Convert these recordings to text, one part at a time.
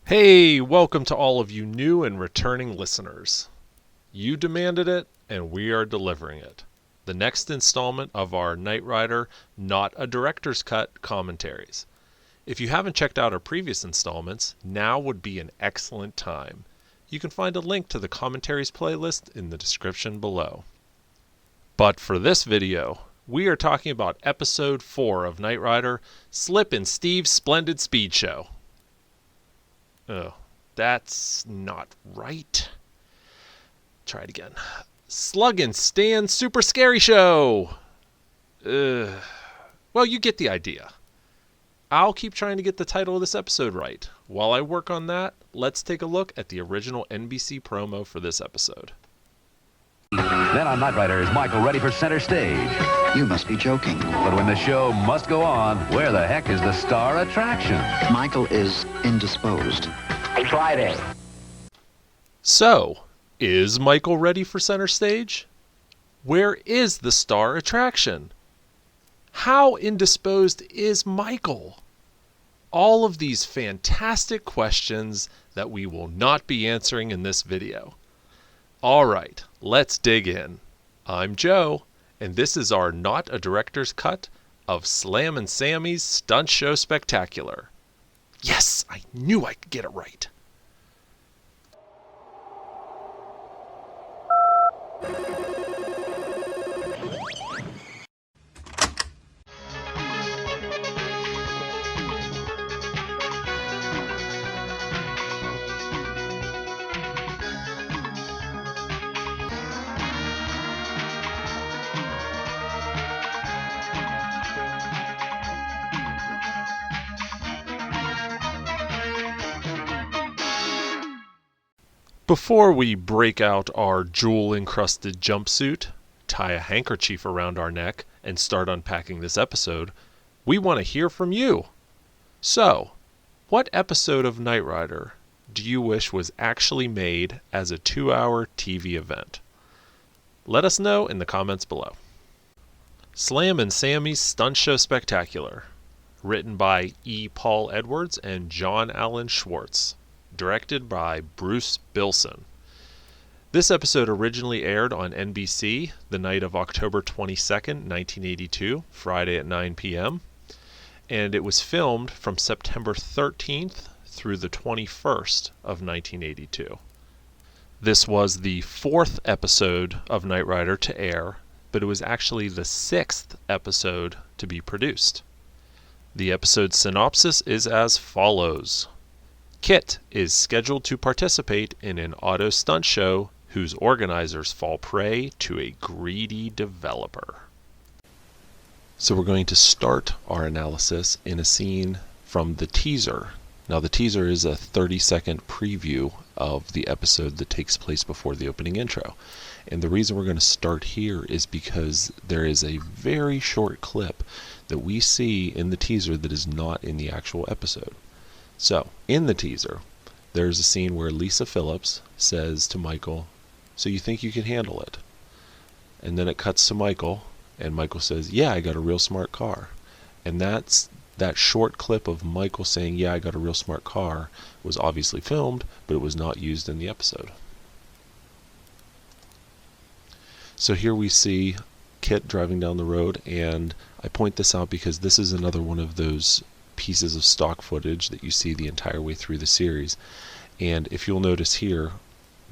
Hey, welcome to all of you new and returning listeners. You demanded it, and we are delivering it. The next installment of our Knight Rider Not a Director's Cut commentaries. If you haven't checked out our previous installments, now would be an excellent time. You can find a link to the commentaries playlist in the description below. But for this video, we are talking about episode 4 of Knight Rider, Slippin' Steve's Splendid Speed Show. Oh, that's not right. Try it again. Sluggin' Stan's Super Scary Show! Well, you get the idea. I'll keep trying to get the title of this episode right. While I work on that, let's take a look at the original NBC promo for this episode. Then on Knight Rider, is Michael ready for center stage? You must be joking. But when the show must go on, where the heck is the star attraction? Michael is indisposed. Friday. So, is Michael ready for center stage? Where is the star attraction? How indisposed is Michael? All of these fantastic questions that we will not be answering in this video. Alright, let's dig in. I'm Joe, and this is our Not a Director's Cut of Slammin' Sammy's Stunt Show Spectacular. Yes, I knew I could get it right. Before we break out our jewel-encrusted jumpsuit, tie a handkerchief around our neck, and start unpacking this episode, we want to hear from you. So, what episode of Knight Rider do you wish was actually made as a 2-hour TV event? Let us know in the comments below. Slammin' Sammy's Stunt Show Spectacular, written by E. Paul Edwards and John Allen Schwartz. Directed by Bruce Bilson. This episode originally aired on NBC the night of October 22nd, 1982, Friday at 9 p.m., and it was filmed from September 13th through the 21st of 1982. This was the 4th episode of Knight Rider to air, but it was actually the 6th episode to be produced. The episode's synopsis is as follows. KITT is scheduled to participate in an auto stunt show whose organizers fall prey to a greedy developer. So we're going to start our analysis in a scene from the teaser. Now the teaser is a 30-second preview of the episode that takes place before the opening intro. And the reason we're going to start here is because there is a very short clip that we see in the teaser that is not in the actual episode. So, in the teaser, there's a scene where Lisa Phillips says to Michael, "So you think you can handle it?" And then it cuts to Michael, and Michael says, "Yeah, I got a real smart car." And that short clip of Michael saying, "Yeah, I got a real smart car," was obviously filmed, but it was not used in the episode. So here we see KITT driving down the road, and I point this out because this is another one of those pieces of stock footage that you see the entire way through the series. And if you'll notice here,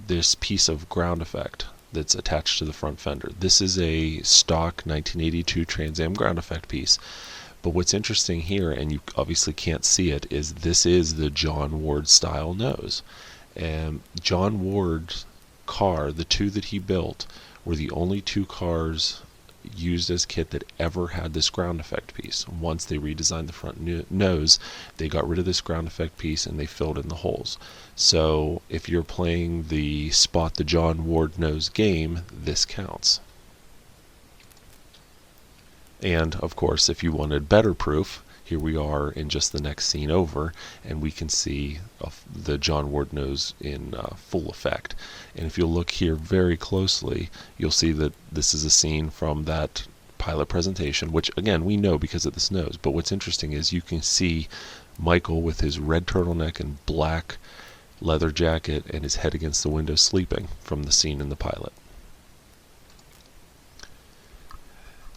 this piece of ground effect that's attached to the front fender. This is a stock 1982 Trans Am ground effect piece. But what's interesting here, and you obviously can't see it, is this is the John Ward style nose. And John Ward's car, the two that he built, were the only two cars used as KITT that ever had this ground effect piece. Once they redesigned the front nose, they got rid of this ground effect piece and they filled in the holes. So if you're playing the spot the John Ward nose game, this counts. And of course, if you wanted better proof, here we are in just the next scene over, and we can see the John Ward nose in full effect. And if you look here very closely, you'll see that this is a scene from that pilot presentation, which again we know because of this nose. But what's interesting is you can see Michael with his red turtleneck and black leather jacket and his head against the window sleeping from the scene in the pilot.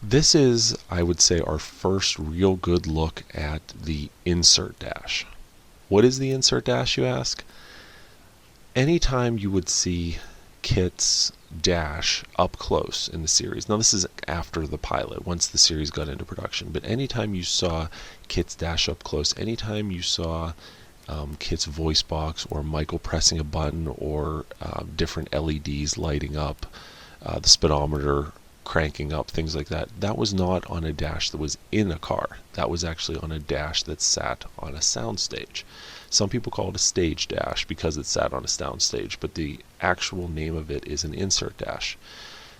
This is, I would say, our first real good look at the insert dash. What is the insert dash, you ask? Anytime you would see KITT's dash up close in the series, now this is after the pilot, once the series got into production, but anytime you saw KITT's dash up close, anytime you saw KITT's voice box or Michael pressing a button or different LEDs lighting up, the speedometer cranking up, things like that, that was not on a dash that was in a car. That was actually on a dash that sat on a soundstage. Some people call it a stage dash because it sat on a soundstage, but the actual name of it is an insert dash.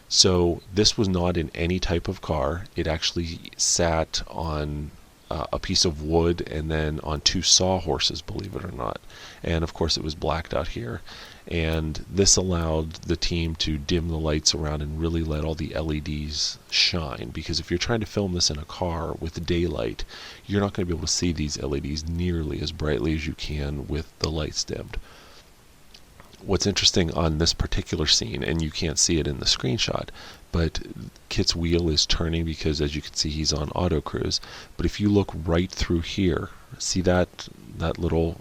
So this was not in any type of car. It actually sat on a piece of wood and then on two sawhorses, believe it or not. And of course it was blacked out here. And this allowed the team to dim the lights around and really let all the LEDs shine, because if you're trying to film this in a car with daylight, you're not going to be able to see these LEDs nearly as brightly as you can with the lights dimmed. What's interesting on this particular scene, and you can't see it in the screenshot, but KITT's wheel is turning because, as you can see, he's on auto cruise. But if you look right through here, see that little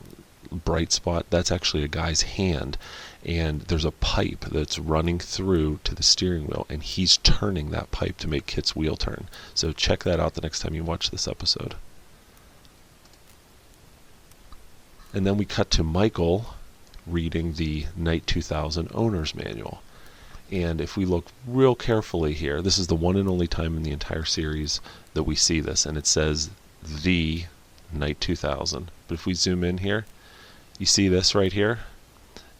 bright spot? That's actually a guy's hand, and there's a pipe that's running through to the steering wheel, and he's turning that pipe to make KITT's wheel turn. So check that out the next time you watch this episode. And then we cut to Michael reading the Night 2000 owner's manual. And if we look real carefully here, this is the one and only time in the entire series that we see this, and it says the Night 2000. But if we zoom in here, you see this right here?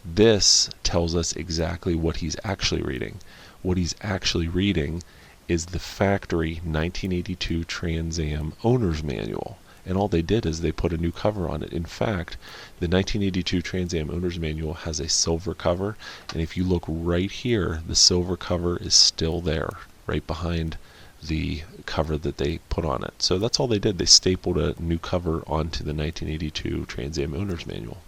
This tells us exactly what he's actually reading. What he's actually reading is the factory 1982 Trans Am owner's manual. And all they did is they put a new cover on it. In fact, the 1982 Trans Am owner's manual has a silver cover, and if you look right here, the silver cover is still there, right behind the cover that they put on it. So that's all they did. They stapled a new cover onto the 1982 Trans Am owner's manual.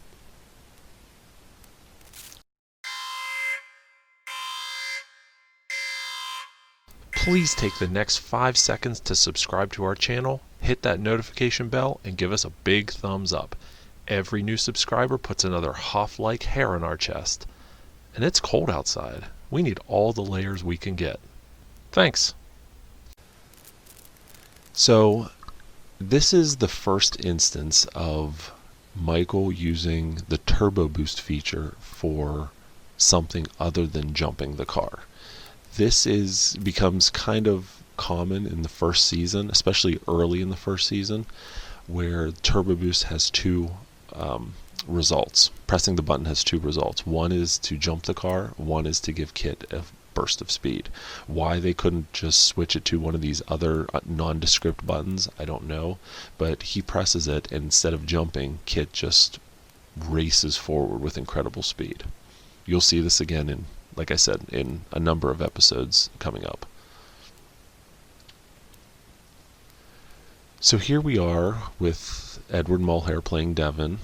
Please take the next 5 seconds to subscribe to our channel, hit that notification bell, and give us a big thumbs up. Every new subscriber puts another Hoff-like hair on our chest. And it's cold outside. We need all the layers we can get. Thanks. So, this is the first instance of Michael using the turbo boost feature for something other than jumping the car. This becomes kind of common in the first season, especially early in the first season, where turbo boost has two results. Pressing the button has two results. One is to jump the car, one is to give KITT a burst of speed. Why they couldn't just switch it to one of these other nondescript buttons, I don't know, but he presses it, and instead of jumping, KITT just races forward with incredible speed. You'll see this again in, like I said, in a number of episodes coming up. So here we are with Edward Mulhare playing Devon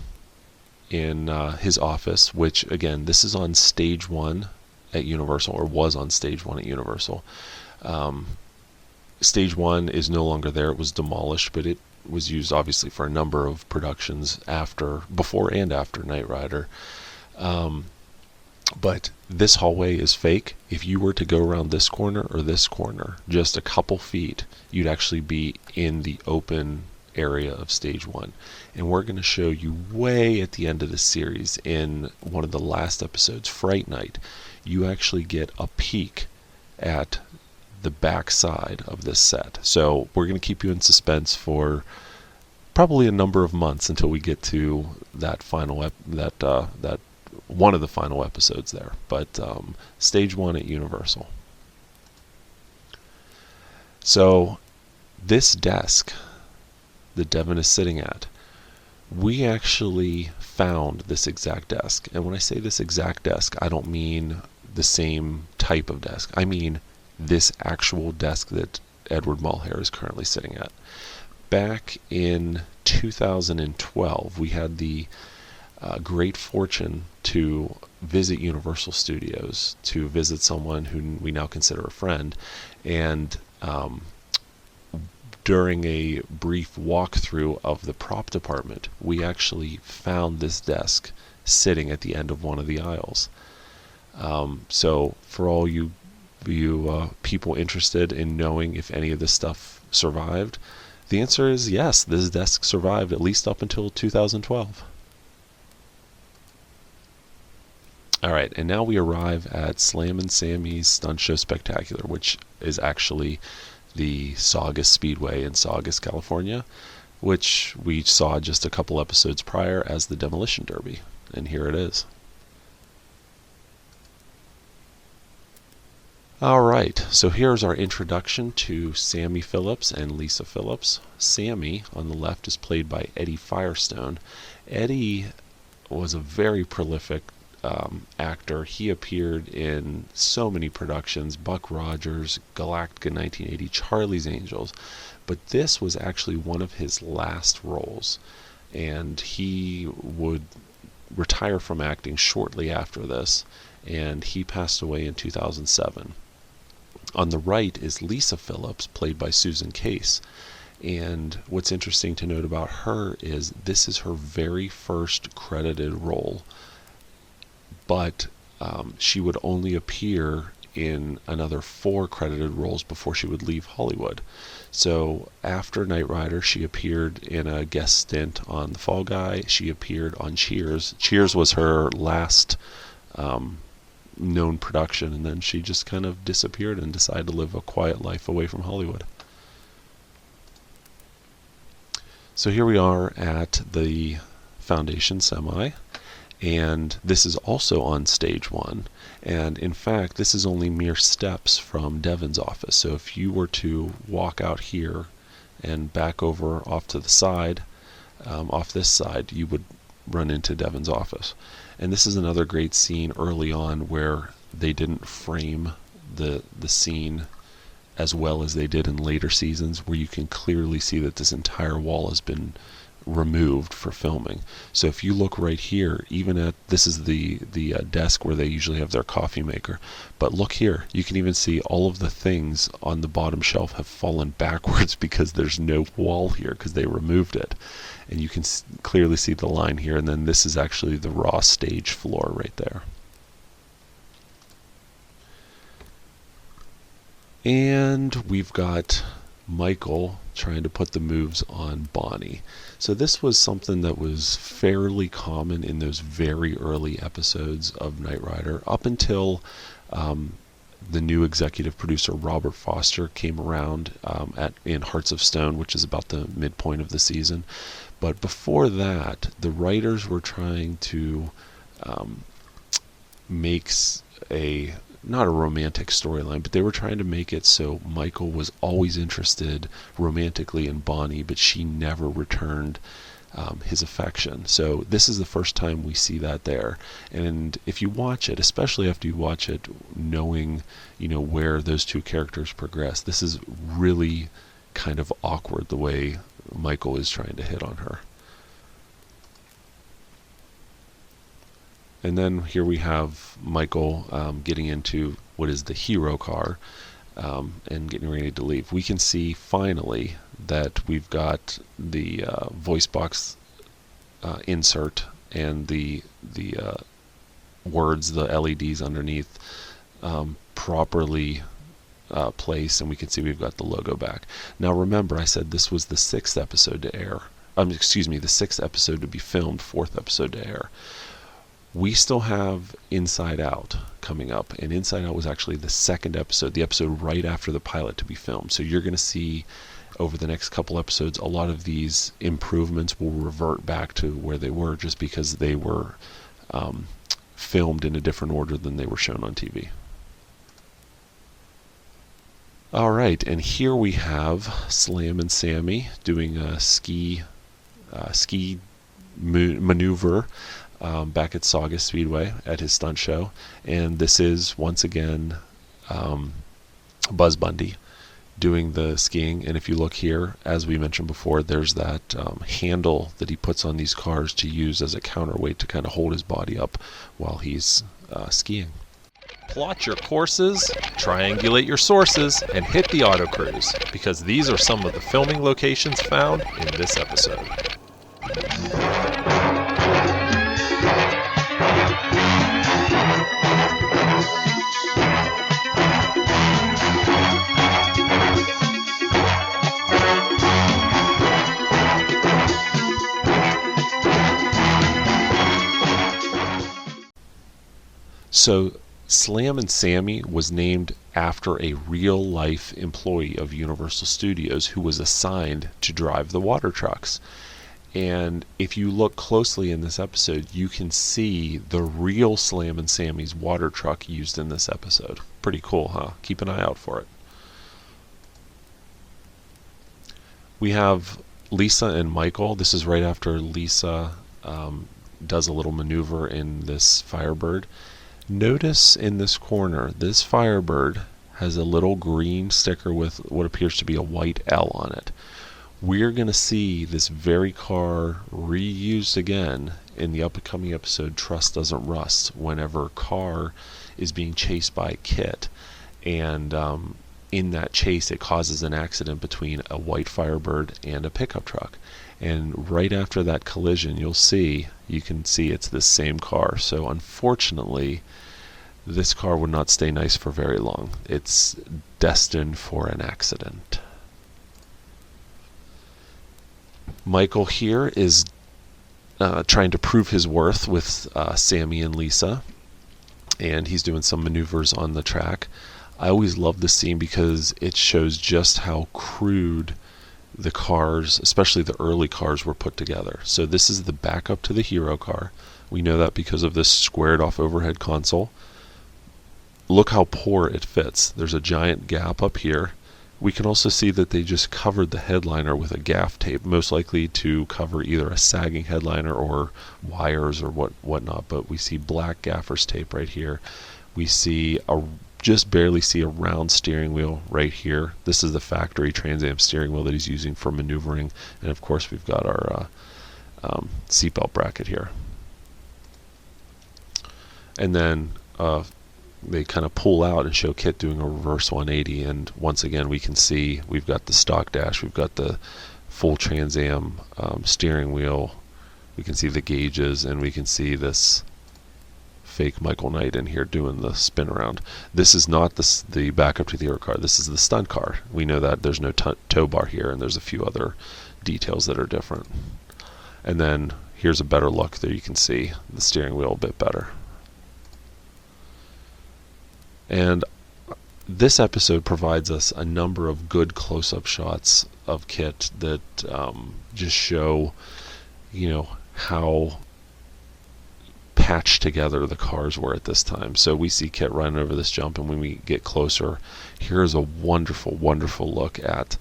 in his office, which again, this is on stage 1 at Universal, or was on stage 1 at Universal. Stage 1 is no longer there. It was demolished, but it was used obviously for a number of productions before and after Knight Rider. But this hallway is fake. If you were to go around this corner or this corner just a couple feet, you'd actually be in the open area of stage 1. And we're going to show you way at the end of the series, in one of the last episodes, Fright Night, you actually get a peek at the back side of this set. So we're going to keep you in suspense for probably a number of months until we get to that final that one of the final episodes there. But stage 1 at Universal. So this desk that Devon is sitting at, we actually found this exact desk. And when I say this exact desk, I don't mean the same type of desk. I mean this actual desk that Edward Mulhare is currently sitting at. back in 2012, we had the great fortune to visit Universal Studios, to visit someone who we now consider a friend, and during a brief walkthrough of the prop department, we actually found this desk sitting at the end of one of the aisles. So for all you people interested in knowing if any of this stuff survived, the answer is yes, this desk survived at least up until 2012. Alright, and now we arrive at Slammin' Sammy's Stunt Show Spectacular, which is actually the Saugus Speedway in Saugus, California, which we saw just a couple episodes prior as the Demolition Derby. And here it is. Alright, so here's our introduction to Sammy Phillips and Lisa Phillips. Sammy, on the left, is played by Eddie Firestone. Eddie was a very prolific actor. He appeared in so many productions: Buck Rogers, Galactica 1980, Charlie's Angels. But this was actually one of his last roles, and he would retire from acting shortly after this, and he passed away in 2007. On the right is Lisa Phillips, played by Susan Case. And what's interesting to note about her is this is her very first credited role, but she would only appear in another 4 credited roles before she would leave Hollywood. So after Knight Rider, she appeared in a guest stint on The Fall Guy. She appeared on Cheers. Cheers was her last known production, and then she just kind of disappeared and decided to live a quiet life away from Hollywood. So here we are at the Foundation Semi, and this is also on stage 1, and in fact this is only mere steps from Devin's office. So if you were to walk out here and back over off to the side, off this side, you would run into Devin's office. And this is another great scene early on where they didn't frame the scene as well as they did in later seasons, where you can clearly see that this entire wall has been removed for filming. So if you look right here, even at, this is the desk where they usually have their coffee maker, but look here, you can even see all of the things on the bottom shelf have fallen backwards because there's no wall here because they removed it. And you can clearly see the line here, and then this is actually the raw stage floor right there. And we've got Michael trying to put the moves on Bonnie. So this was something that was fairly common in those very early episodes of Knight Rider, up until the new executive producer Robert Foster came around in Hearts of Stone, which is about the midpoint of the season. But before that, the writers were trying to make not a romantic storyline, but they were trying to make it so Michael was always interested romantically in Bonnie, but she never returned his affection. So this is the first time we see that there. And if you watch it, especially after you watch it knowing, where those two characters progress, this is really kind of awkward the way Michael is trying to hit on her. And then here we have Michael getting into what is the hero car and getting ready to leave. We can see finally that we've got the voice box insert and the words, the LEDs underneath, properly placed, and we can see we've got the logo back. Now remember, I said this was the 6th episode to air. The 6th episode to be filmed, 4th episode to air. We still have Inside Out coming up, and Inside Out was actually the 2nd episode, the episode right after the pilot to be filmed. So you're going to see over the next couple episodes a lot of these improvements will revert back to where they were, just because they were filmed in a different order than they were shown on TV. Alright, and here we have Slammin' Sammy doing a ski maneuver back at Saugus Speedway at his stunt show, and this is once again Buzz Bundy. doing the skiing. And if you look here, as we mentioned before, there's that handle that he puts on these cars to use as a counterweight to kind of hold his body up while he's skiing. Plot your courses, triangulate your sources, and hit the autocruise, because these are some of the filming locations found in this episode. So, Slammin' Sammy was named after a real-life employee of Universal Studios who was assigned to drive the water trucks. And if you look closely in this episode, you can see the real Slammin' Sammy's water truck used in this episode. Pretty cool, huh? Keep an eye out for it. We have Lisa and Michael. This is right after Lisa does a little maneuver in this Firebird. Notice in this corner, this Firebird has a little green sticker with what appears to be a white L on it. We're going to see this very car reused again in the upcoming episode Trust Doesn't Rust, whenever Car is being chased by KITT, and in that chase it causes an accident between a white Firebird and a pickup truck. And right after that collision, you can see it's this same car. So unfortunately, this car would not stay nice for very long. It's destined for an accident. Michael here is trying to prove his worth with Sammy and Lisa, and he's doing some maneuvers on the track. I always love this scene because it shows just how crude the cars, especially the early cars, were put together. So this is the backup to the hero car. We know that because of this squared off overhead console. Look how poor it fits. There's a giant gap up here. We can also see that they just covered the headliner with a gaff tape, most likely to cover either a sagging headliner or wires or whatnot. But we see black gaffer's tape right here. We just barely see a round steering wheel right here. This is the factory Trans Am steering wheel that he's using for maneuvering, and of course we've got our seatbelt bracket here. And then they kind of pull out and show KITT doing a reverse 180, and once again we can see we've got the stock dash, we've got the full Trans Am steering wheel, we can see the gauges, and we can see this fake Michael Knight in here doing the spin around. This is not the backup to the hero car. This is the stunt car. We know that there's no tow bar here, and there's a few other details that are different. And then here's a better look. There you can see the steering wheel a bit better. And this episode provides us a number of good close-up shots of KITT that just show, how patched together the cars were at this time. So we see KITT running over this jump, and when we get closer, here's a wonderful, wonderful look at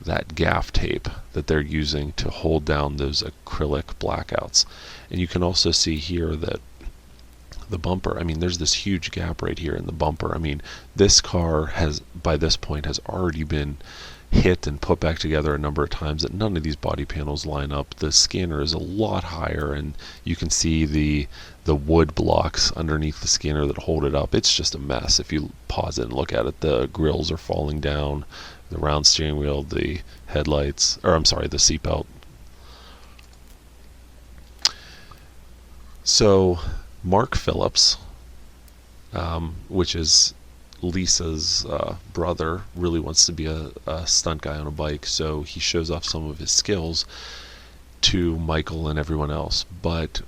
that gaff tape that they're using to hold down those acrylic blackouts. And you can also see here that the bumper, there's this huge gap right here in the bumper. This car has, by this point, has already been hit and put back together a number of times that none of these body panels line up. The scanner is a lot higher, and you can see the wood blocks underneath the scanner that hold it up. It's just a mess. If you pause it and look at it, the grills are falling down, the round steering wheel, the headlights, the seatbelt. So Mark Phillips, which is Lisa's brother, really wants to be a stunt guy on a bike, so he shows off some of his skills to Michael and everyone else. But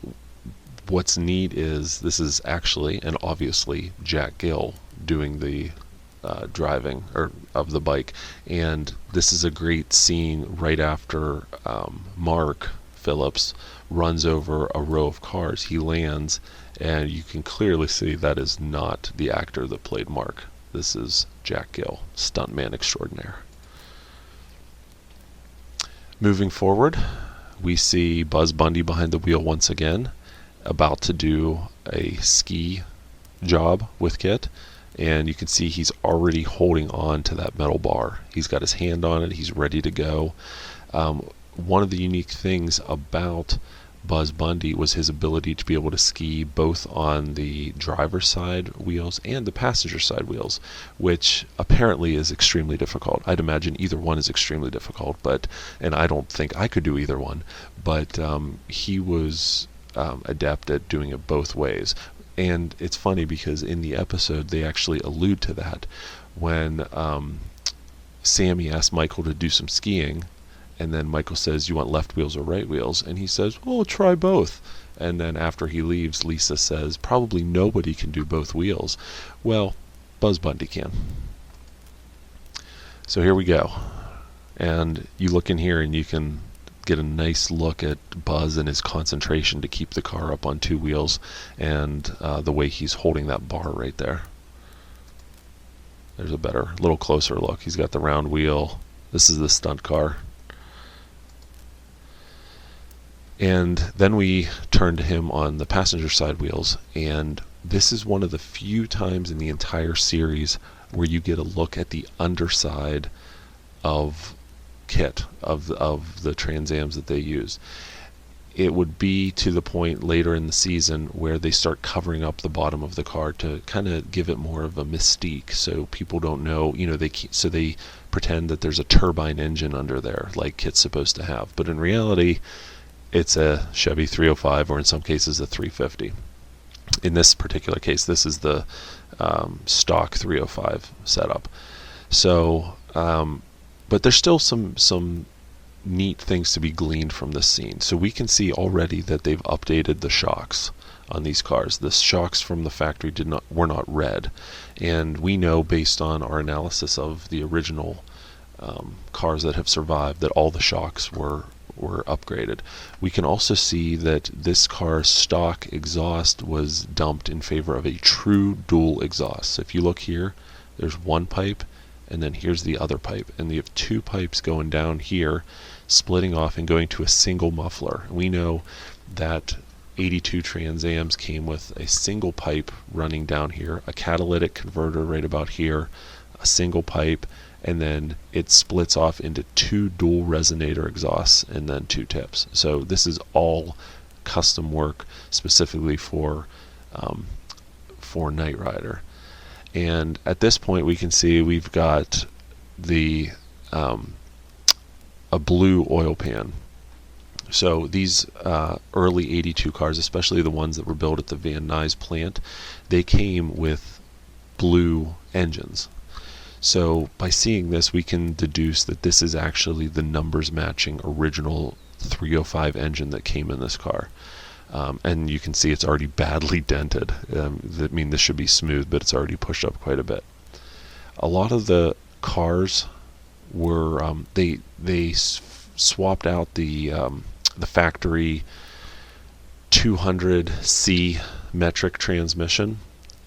what's neat is this is actually, and obviously, Jack Gill doing the driving of the bike, and this is a great scene right after Mark Phillips runs over a row of cars. He lands, and you can clearly see that is not the actor that played Mark. This is Jack Gill, stuntman extraordinaire. Moving forward, we see Buzz Bundy behind the wheel once again, about to do a ski job with KITT. and you can see he's already holding on to that metal bar. He's got his hand on it. He's ready to go. One of the unique things about Buzz Bundy was his ability to be able to ski both on the driver's side wheels and the passenger side wheels, which apparently is extremely difficult. I'd imagine either one is extremely difficult, and I don't think I could do either one, but he was adept at doing it both ways. And it's funny because in the episode they actually allude to that when Sammy asked Michael to do some skiing, and then Michael says, "You want left wheels or right wheels?" And he says, "Well, try both." And then after he leaves, Lisa says, "Probably nobody can do both wheels." Well, Buzz Bundy can. So here we go. And you look in here and you can get a nice look at Buzz and his concentration to keep the car up on two wheels, and the way he's holding that bar right there. There's a better, little closer look. He's got the round wheel. This is the stunt car. And then we turn to him on the passenger side wheels, and this is one of the few times in the entire series where you get a look at the underside of KITT, of the Trans Ams that they use. It would be to the point later in the season where they start covering up the bottom of the car to kind of give it more of a mystique, so people don't know, so they pretend that there's a turbine engine under there like KITT's supposed to have, but in reality it's a Chevy 305, or in some cases a 350. In this particular case, this is the stock 305 setup. So, but there's still some neat things to be gleaned from this scene. So we can see already that they've updated the shocks on these cars. The shocks from the factory were not red, and we know based on our analysis of the original cars that have survived that all the shocks were upgraded. We can also see that this car's stock exhaust was dumped in favor of a true dual exhaust. So if you look here, there's one pipe, and then here's the other pipe, and you have two pipes going down here, splitting off and going to a single muffler. We know that 82 Trans Ams came with a single pipe running down here, a catalytic converter right about here, a single pipe, and then it splits off into two dual resonator exhausts and then two tips. So this is all custom work specifically for Knight Rider. And at this point we can see we've got the a blue oil pan. So these early 82 cars, especially the ones that were built at the Van Nuys plant, they came with blue engines. So by seeing this, we can deduce that this is actually the numbers matching original 305 engine that came in this car. And you can see it's already badly dented. This should be smooth, but it's already pushed up quite a bit. A lot of the cars were they swapped out the factory 200C metric transmission,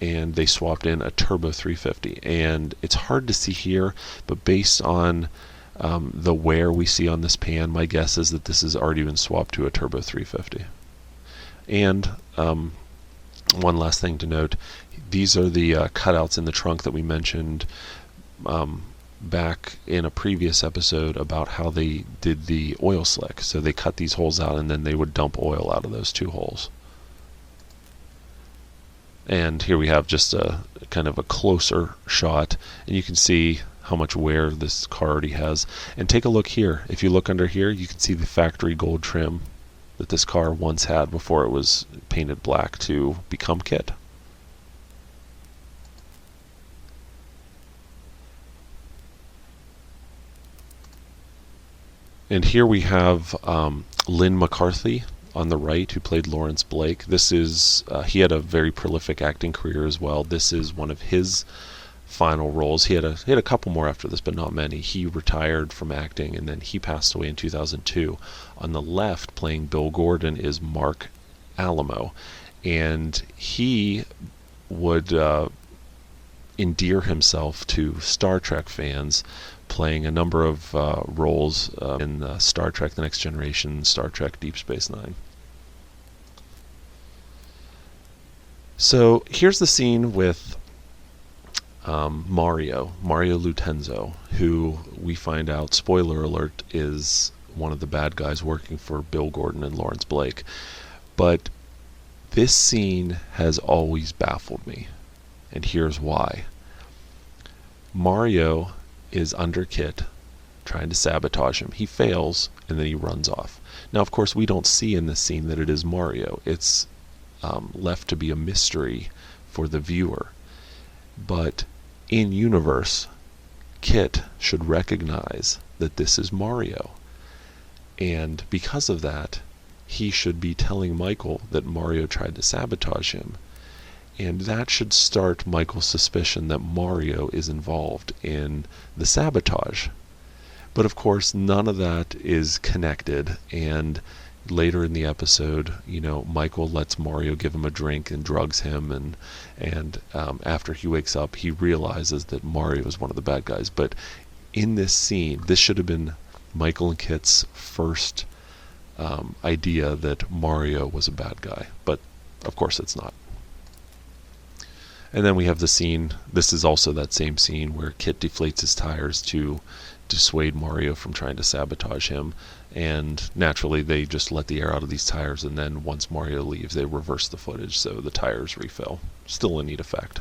and they swapped in a turbo 350. And it's hard to see here, but based on the wear we see on this pan, my guess is that this has already been swapped to a turbo 350. And one last thing to note, these are the cutouts in the trunk that we mentioned back in a previous episode about how they did the oil slick. So they cut these holes out and then they would dump oil out of those two holes. And here we have just a kind of a closer shot, and you can see how much wear this car already has. And take a look here. If you look under here, you can see the factory gold trim that this car once had before it was painted black to become KITT. And here we have Lynn McCarthy on the right, who played Lawrence Blake. This is he had a very prolific acting career as well. This is one of his final roles. He had a couple more after this, but not many. He retired from acting, and then he passed away in 2002. On the left, playing Bill Gordon, is Mark Alamo, and he would endear himself to Star Trek fans, playing a number of roles in Star Trek The Next Generation, Star Trek Deep Space Nine. So here's the scene with Mario Lutenzo, who we find out, spoiler alert, is one of the bad guys working for Bill Gordon and Lawrence Blake. But this scene has always baffled me, and here's why. Mario is under KITT, trying to sabotage him. He fails, and then he runs off. Now, of course, we don't see in this scene that it is Mario. It's left to be a mystery for the viewer. But in universe, KITT should recognize that this is Mario. And because of that, he should be telling Michael that Mario tried to sabotage him. And that should start Michael's suspicion that Mario is involved in the sabotage. But of course, none of that is connected, and later in the episode, Michael lets Mario give him a drink and drugs him, and after he wakes up, he realizes that Mario is one of the bad guys. But in this scene, this should have been Michael and KITT's first idea that Mario was a bad guy, but of course it's not. And then we have the scene, this is also that same scene where KITT deflates his tires to dissuade Mario from trying to sabotage him, and naturally they just let the air out of these tires, and then once Mario leaves they reverse the footage so the tires refill. Still a neat effect.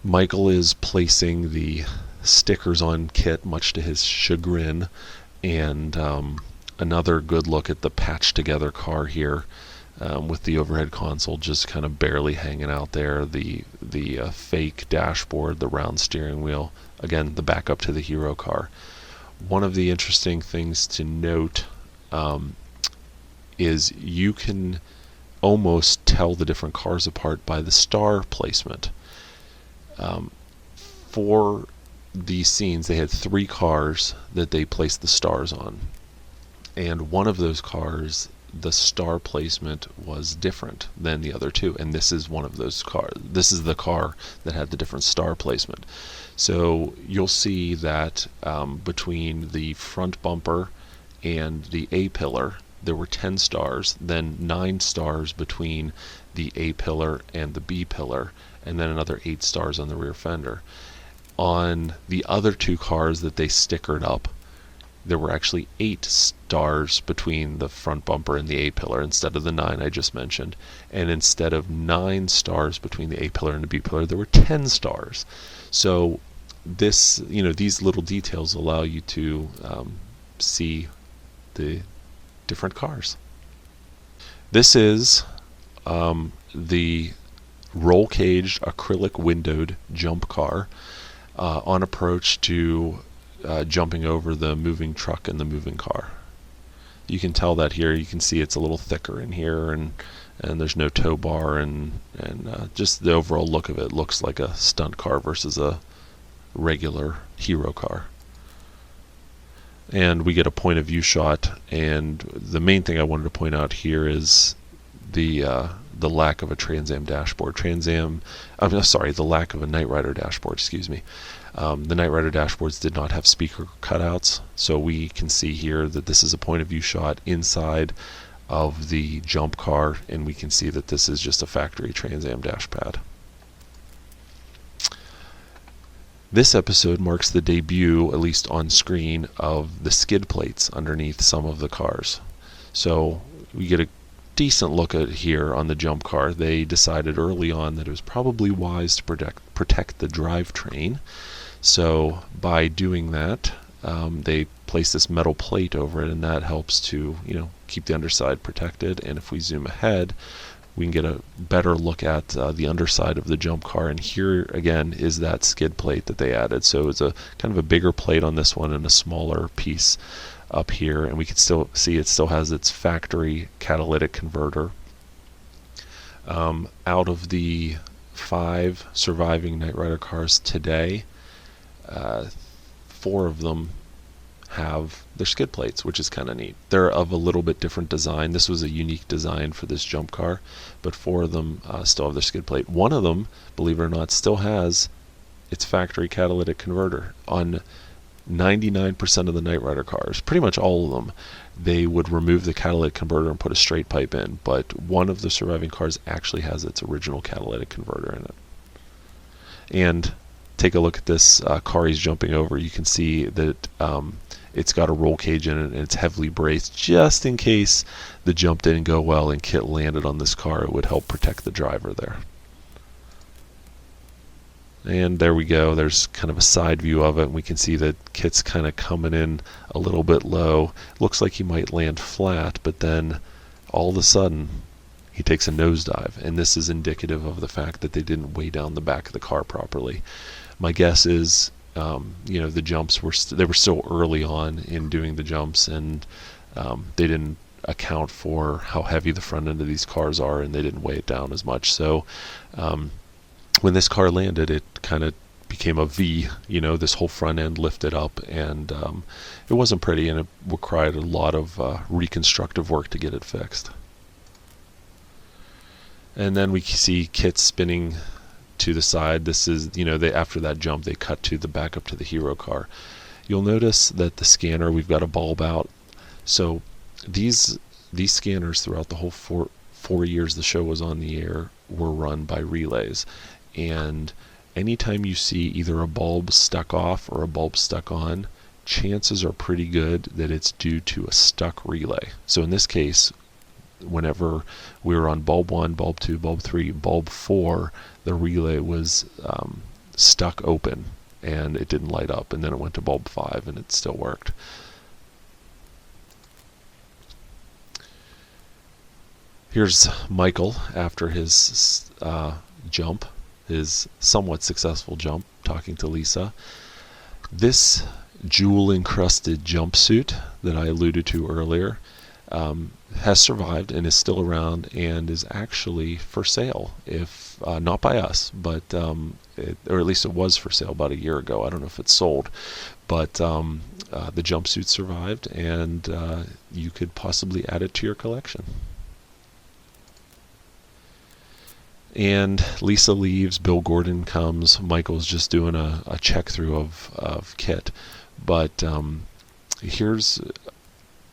Michael is placing the stickers on KITT, much to his chagrin, and another good look at the patched together car here, with the overhead console just kind of barely hanging out there, the fake dashboard, the round steering wheel, again the backup to the hero car. One of the interesting things to note is you can almost tell the different cars apart by the star placement. For these scenes they had 3 cars that they placed the stars on, and one of those cars, the star placement was different than the other 2, and this is one of those cars. This is the car that had the different star placement. So you'll see that between the front bumper and the A-pillar there were 10 stars, then 9 stars between the A-pillar and the B-pillar, and then another 8 stars on the rear fender. On the other 2 cars that they stickered up, there were actually 8 stars between the front bumper and the A-pillar instead of the 9 I just mentioned. And instead of 9 stars between the A-pillar and the B-pillar, there were 10 stars. So this, these little details allow you to see the different cars. This is the roll caged acrylic windowed jump car on approach to jumping over the moving truck and the moving car. You can tell that here. You can see it's a little thicker in here, and there's no tow bar, and just the overall look of it looks like a stunt car versus a regular hero car. And we get a point of view shot, and the main thing I wanted to point out here is the lack of a Trans Am dashboard. The lack of a Knight Rider dashboard, excuse me. The Knight Rider dashboards did not have speaker cutouts, so we can see here that this is a point of view shot inside of the jump car, and we can see that this is just a factory Trans Am dash pad. This episode marks the debut, at least on screen, of the skid plates underneath some of the cars. So we get a decent look at here on the jump car. They decided early on that it was probably wise to protect the drivetrain. So by doing that, they place this metal plate over it, and that helps to keep the underside protected. And if we zoom ahead, we can get a better look at the underside of the jump car, and here again is that skid plate that they added. So it's a kind of a bigger plate on this one and a smaller piece up here, and we can still see it still has its factory catalytic converter. Out of the 5 surviving Knight Rider cars today, 4 of them have their skid plates, which is kind of neat. They're of a little bit different design. This was a unique design for this jump car, but 4 of them still have their skid plate. One of them, believe it or not, still has its factory catalytic converter. On 99% of the Knight Rider cars, pretty much all of them, they would remove the catalytic converter and put a straight pipe in, but one of the surviving cars actually has its original catalytic converter in it. And take a look at this car he's jumping over. You can see that it's got a roll cage in it, and it's heavily braced just in case the jump didn't go well and KITT landed on this car. It would help protect the driver there. And there we go. There's kind of a side view of it, and we can see that KITT's kind of coming in a little bit low. Looks like he might land flat, but then all of a sudden he takes a nosedive, and this is indicative of the fact that they didn't weigh down the back of the car properly. My guess is, the jumps they were still early on in doing the jumps, and they didn't account for how heavy the front end of these cars are, and they didn't weigh it down as much. So when this car landed, it kind of became a V. This whole front end lifted up, and it wasn't pretty, and it required a lot of reconstructive work to get it fixed. And then we see KITT spinning to the side. This is, after that jump, they cut to the back up to the hero car. You'll notice that the scanner, we've got a bulb out. So these scanners throughout the whole four years the show was on the air were run by relays. And anytime you see either a bulb stuck off or a bulb stuck on, chances are pretty good that it's due to a stuck relay. So in this case, whenever we were on bulb 1, bulb 2, bulb 3, bulb 4, the relay was stuck open and it didn't light up, and then it went to bulb 5 and it still worked. Here's Michael after his jump, his somewhat successful jump, talking to Lisa. This jewel-encrusted jumpsuit that I alluded to earlier has survived and is still around and is actually for sale, if not by us, but or at least it was for sale about a year ago. I don't know if it's sold, but the jumpsuit survived, and you could possibly add it to your collection. And Lisa leaves, Bill Gordon comes, Michael's just doing a check through of KITT, but here's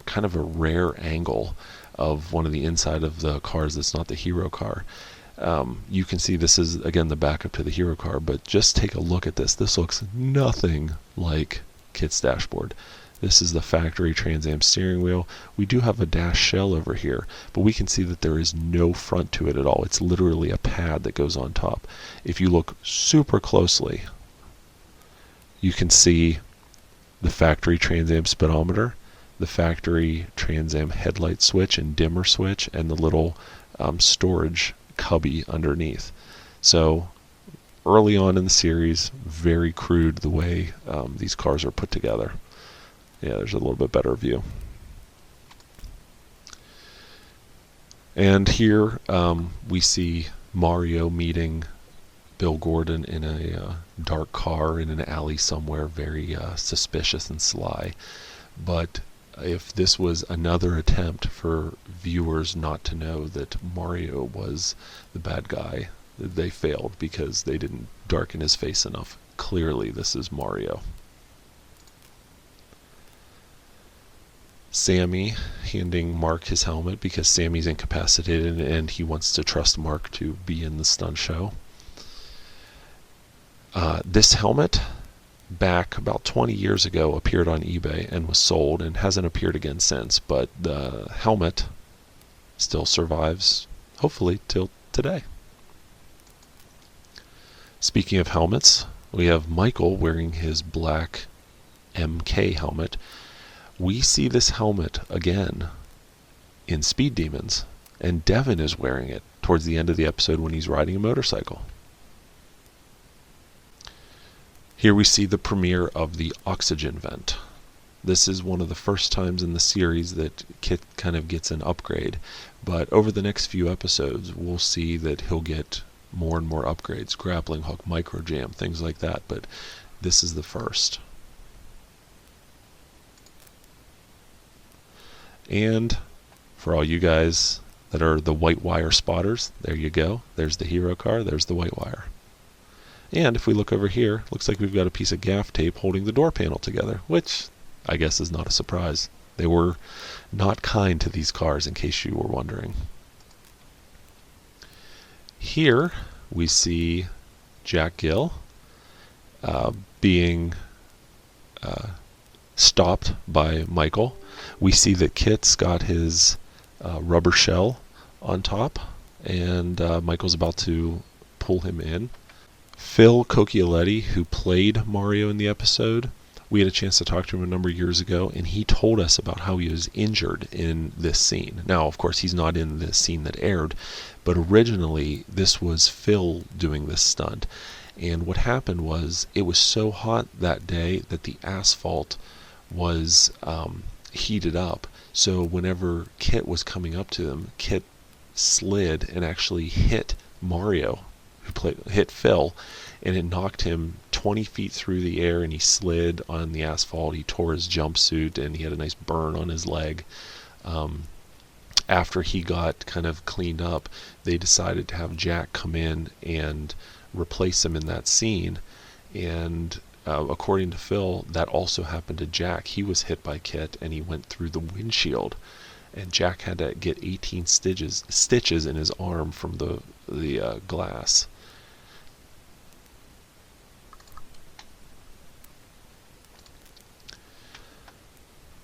kind of a rare angle of one of the inside of the cars that's not the hero car. You can see this is, again, the backup to the hero car, but just take a look at this. This looks nothing like KITT's dashboard. This is the factory Trans Am steering wheel. We do have a dash shell over here, but we can see that there is no front to it at all. It's literally a pad that goes on top. If you look super closely, you can see the factory Trans Am speedometer, the factory Trans Am headlight switch and dimmer switch, and the little storage cubby underneath. So early on in the series, very crude the way these cars are put together. Yeah, there's a little bit better view. And here we see Mario meeting Bill Gordon in a dark car in an alley somewhere, very suspicious and sly. But if this was another attempt for viewers not to know that Mario was the bad guy, they failed because they didn't darken his face enough. Clearly, this is Mario. Sammy handing Mark his helmet because Sammy's incapacitated and he wants to trust Mark to be in the stunt show. This helmet, back about 20 years ago, appeared on eBay and was sold and hasn't appeared again since, but the helmet still survives, hopefully, till today. Speaking of helmets, we have Michael wearing his black MK helmet. We see this helmet again in Speed Demons, and Devin is wearing it towards the end of the episode when he's riding a motorcycle. Here we see the premiere of the oxygen vent. This is one of the first times in the series that KITT kind of gets an upgrade, but over the next few episodes we'll see that he'll get more and more upgrades, grappling hook, micro jam, things like that, but this is the first. And for all you guys that are the white wire spotters, there you go. There's the hero car, there's the white wire. And if we look over here, looks like we've got a piece of gaff tape holding the door panel together, which I guess is not a surprise. They were not kind to these cars, in case you were wondering. Here we see Jack Gill being stopped by Michael. We see that KITT's got his rubber shell on top, and Michael's about to pull him in. Phil Cocchioletti, who played Mario in the episode, we had a chance to talk to him a number of years ago, and he told us about how he was injured in this scene. Now, of course, he's not in this scene that aired, but originally this was Phil doing this stunt. And what happened was, it was so hot that day that the asphalt was heated up. So whenever KITT was coming up to them, KITT slid and actually hit Mario, hit Phil, and it knocked him 20 feet through the air, and he slid on the asphalt. He tore his jumpsuit, and he had a nice burn on his leg. After he got kind of cleaned up, they decided to have Jack come in and replace him in that scene. And according to Phil, that also happened to Jack. He was hit by KITT, and he went through the windshield, and Jack had to get 18 stitches in his arm from the glass.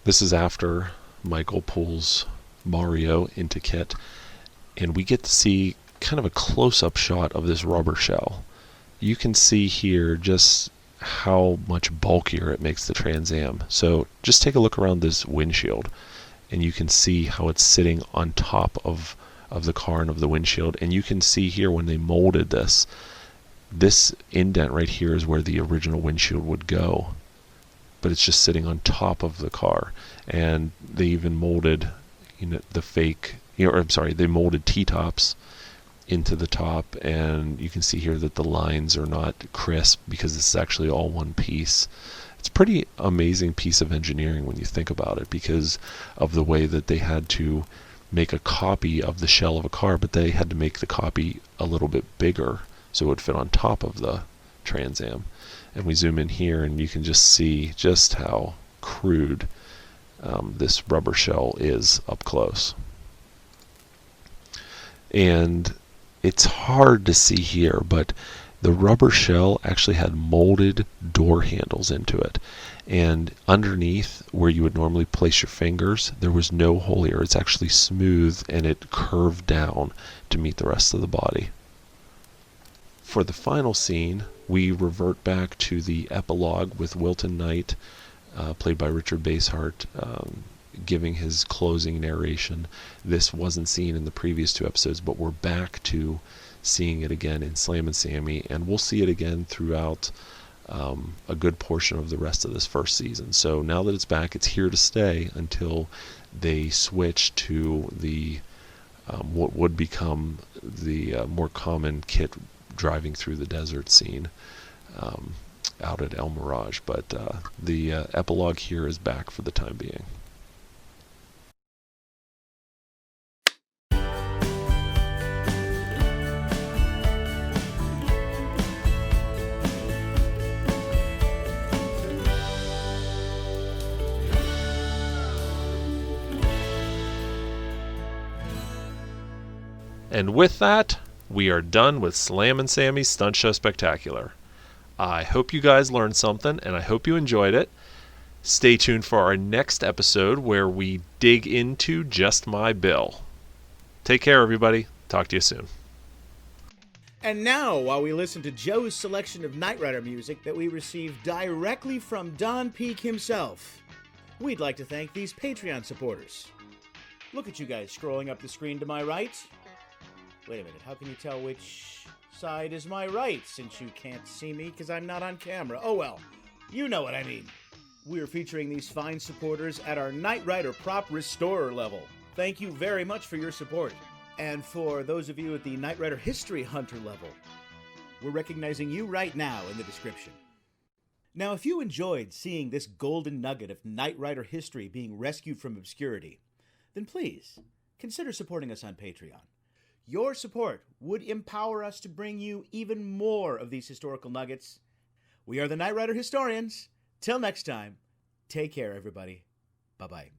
This is after Michael pulls Mario into KITT, and we get to see kind of a close-up shot of this rubber shell. You can see here just how much bulkier it makes the Trans Am. So just take a look around this windshield, and you can see how it's sitting on top of the car and of the windshield. And you can see here when they molded this indent right here is where the original windshield would go, but it's just sitting on top of the car. And they even molded, the fake, they molded T-tops into the top, and you can see here that the lines are not crisp because this is actually all one piece. It's a pretty amazing piece of engineering when you think about it, because of the way that they had to make a copy of the shell of a car, but they had to make the copy a little bit bigger so it would fit on top of the Trans Am. And we zoom in here, and you can just see just how crude this rubber shell is up close. And it's hard to see here, but the rubber shell actually had molded door handles into it. And underneath, where you would normally place your fingers, there was no hole here. It's actually smooth, and it curved down to meet the rest of the body. For the final scene, we revert back to the epilogue with Wilton Knight, played by Richard Basehart, giving his closing narration. This wasn't seen in the previous two episodes, but we're back to seeing it again in Slammin' Sammy, and we'll see it again throughout a good portion of the rest of this first season. So now that it's back, it's here to stay until they switch to the what would become the more common KITT driving through the desert scene out at El Mirage. But the epilogue here is back for the time being. And with that, we are done with Slammin' Sammy's Stunt Show Spectacular. I hope you guys learned something, and I hope you enjoyed it. Stay tuned for our next episode where we dig into Just My Bill. Take care, everybody. Talk to you soon. And now, while we listen to Joe's selection of Knight Rider music that we received directly from Don Peake himself, we'd like to thank these Patreon supporters. Look at you guys scrolling up the screen to my right. Wait a minute, how can you tell which side is my right since you can't see me because I'm not on camera? Oh well, you know what I mean. We're featuring these fine supporters at our Knight Rider Prop Restorer level. Thank you very much for your support. And for those of you at the Knight Rider History Hunter level, we're recognizing you right now in the description. Now, if you enjoyed seeing this golden nugget of Knight Rider history being rescued from obscurity, then please consider supporting us on Patreon. Your support would empower us to bring you even more of these historical nuggets. We are the Knight Rider Historians. Till next time, take care, everybody. Bye-bye.